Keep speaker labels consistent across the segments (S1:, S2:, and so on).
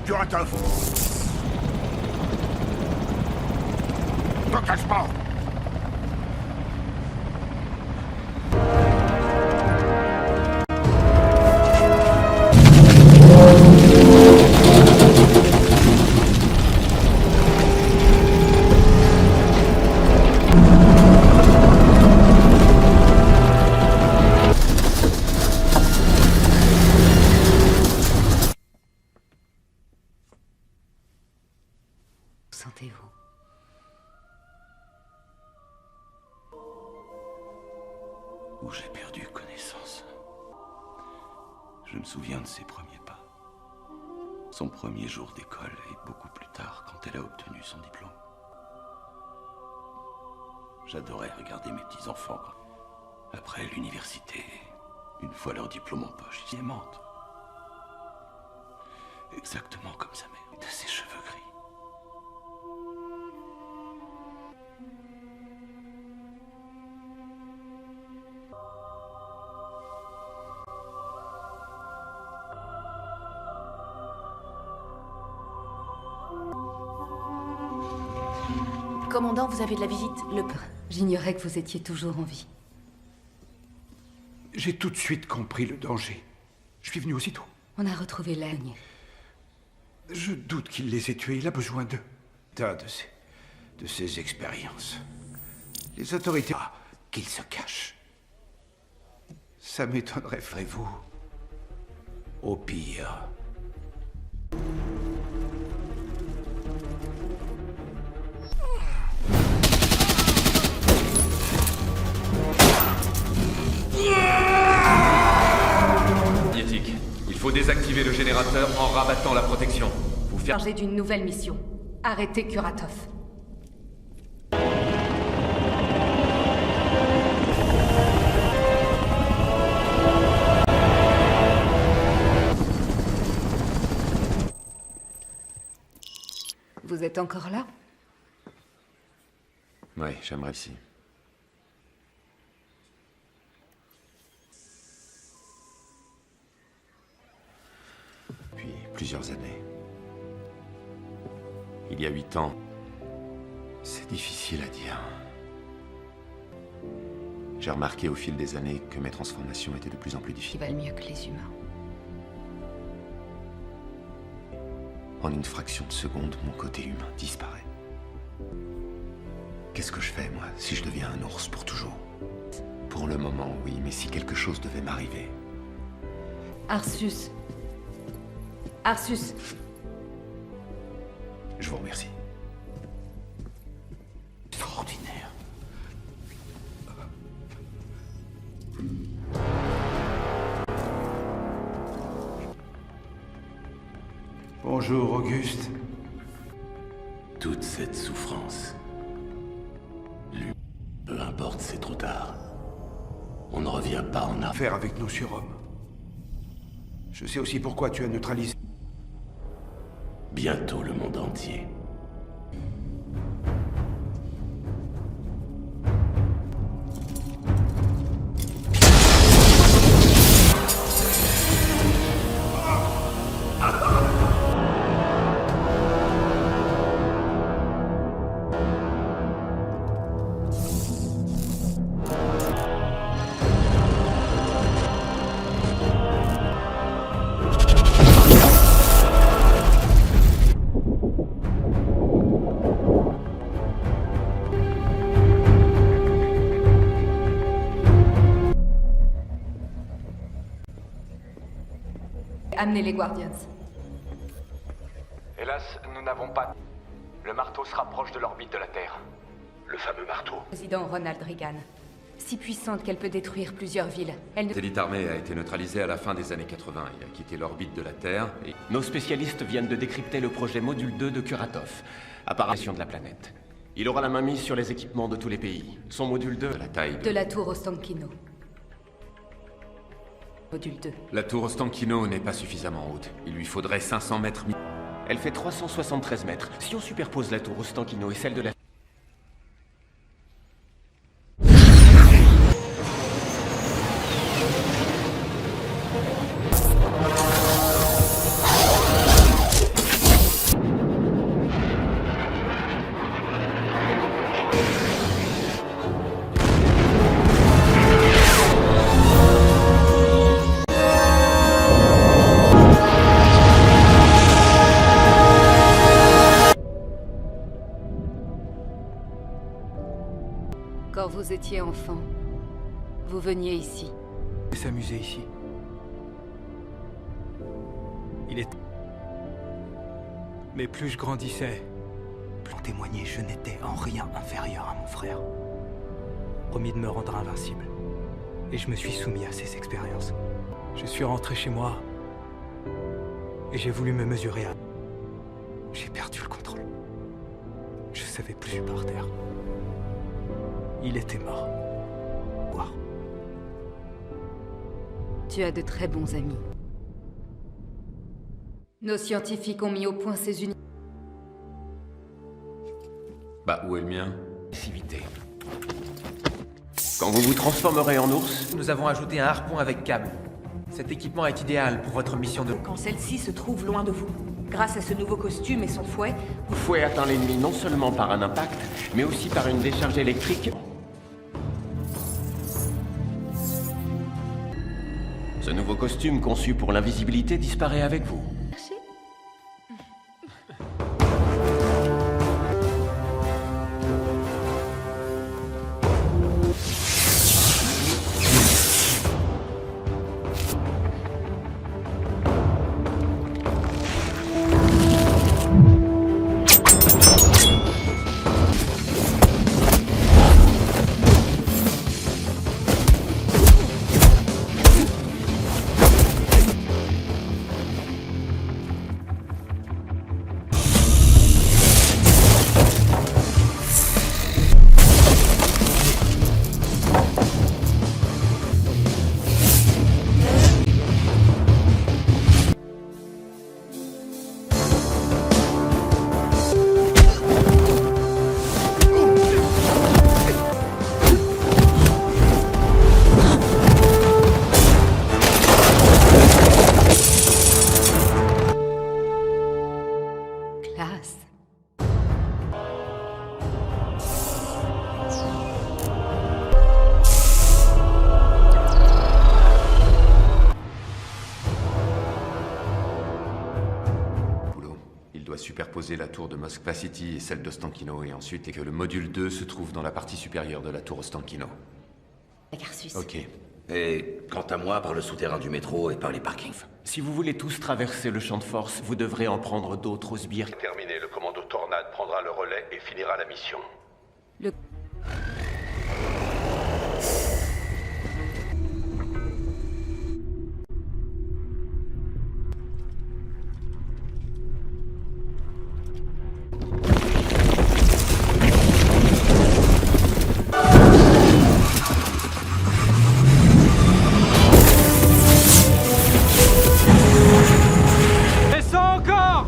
S1: Kuratov. T'encache pas.
S2: Sentez-vous?
S3: Où j'ai perdu connaissance. Je me souviens de ses premiers pas. Son premier jour d'école et beaucoup plus tard quand elle a obtenu son diplôme. J'adorais regarder mes petits-enfants après l'université, une fois leur diplôme en poche, ils mentent. Exactement comme sa mère, de ses cheveux gris.
S2: Commandant, vous avez de la visite. J'ignorais que vous étiez toujours en vie.
S4: J'ai tout de suite compris le danger. Je suis venu aussitôt.
S2: On a retrouvé l'aigne.
S4: Je doute qu'il les ait tués. Il a besoin d'eux. De ses expériences. Les autorités... Ah, qu'il se cache. Ça m'étonnerait, ferez-vous. Au pire...
S5: Il faut désactiver le générateur en rabattant la protection. Vous faire...
S2: Chargé d'une nouvelle mission. Arrêtez Kuratov. Vous êtes encore là?
S5: Oui, j'aimerais si. Depuis plusieurs années. Il y a 8 ans. C'est difficile à dire. J'ai remarqué au fil des années que mes transformations étaient de plus en plus
S2: Qui
S5: difficiles.
S2: valent mieux que les humains.
S5: En une fraction de seconde, mon côté humain disparaît. Qu'est-ce que je fais, moi, si je deviens un ours pour toujours? Pour le moment, oui, mais si quelque chose devait m'arriver...
S2: Arsus. Arsus.
S5: Je vous remercie.
S4: Extraordinaire. Bonjour, Auguste.
S3: Toute cette souffrance. Lui, peu importe, c'est trop tard. On ne revient pas en arrière.
S4: Faire avec nos surhommes. Je sais aussi pourquoi tu as neutralisé.
S3: Bientôt le monde entier.
S2: Amenez les Guardians.
S6: Hélas, nous n'avons pas... Le marteau se rapproche de l'orbite de la Terre.
S3: Le fameux marteau.
S2: Président Ronald Reagan. Si puissante qu'elle peut détruire plusieurs villes. Elle ne...
S5: L'élite armée a été neutralisé à la fin des années 80. Il a quitté l'orbite de la Terre et...
S7: Nos spécialistes viennent de décrypter le projet Module 2 de Kuratov, apparition de la planète. Il aura la main mise sur les équipements de tous les pays. Son Module 2...
S5: de la taille
S2: De la tour Ostankino. Module 2.
S5: La tour Ostankino n'est pas suffisamment haute. Il lui faudrait 500 mètres...
S7: Elle fait 373 mètres. Si on superpose la tour Ostankino et celle de la...
S2: vous étiez enfant, vous veniez ici.
S1: S'amuser ici. Il est... Mais plus je grandissais, plus en témoignait, je n'étais en rien inférieur à mon frère. Promis de me rendre invincible. Et je me suis soumis à ces expériences. Je suis rentré chez moi. Et j'ai voulu me mesurer à... J'ai perdu le contrôle. Je savais plus suis par terre. Il était mort. Voir.
S2: Tu as de très bons amis. Nos scientifiques ont mis au point ces unités.
S5: Bah, où est le mien?
S7: Agressivité. Quand vous vous transformerez en ours,
S8: Nous avons ajouté un harpon avec câble. Cet équipement est idéal pour votre mission de...
S9: Quand celle-ci se trouve loin de vous. Grâce à ce nouveau costume et son fouet,
S7: le fouet atteint l'ennemi non seulement par un impact, mais aussi par une décharge électrique. Ce nouveau costume conçu pour l'invisibilité disparaît avec vous.
S2: Classe.
S5: Boulot. Il doit superposer la tour de Moskva City et celle d'Ostankino, et ensuite que le module 2 se trouve dans la partie supérieure de la tour Ostankino.
S2: Garsus.
S5: Ok.
S3: Et quant à moi, par le souterrain du métro et par les parkings.
S7: Si vous voulez tous traverser le champ de force, vous devrez en prendre d'autres aux sbires.
S6: Terminé, le commando Tornade prendra le relais et finira la mission.
S2: Le...
S1: Descends encore!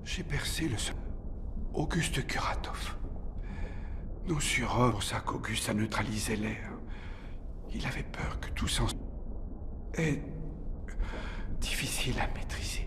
S4: J'ai percé le sol. Auguste Kuratov. Nos surhommes, pour ça qu'Auguste a neutralisé l'air. Il avait peur que tout s'en... est difficile à maîtriser.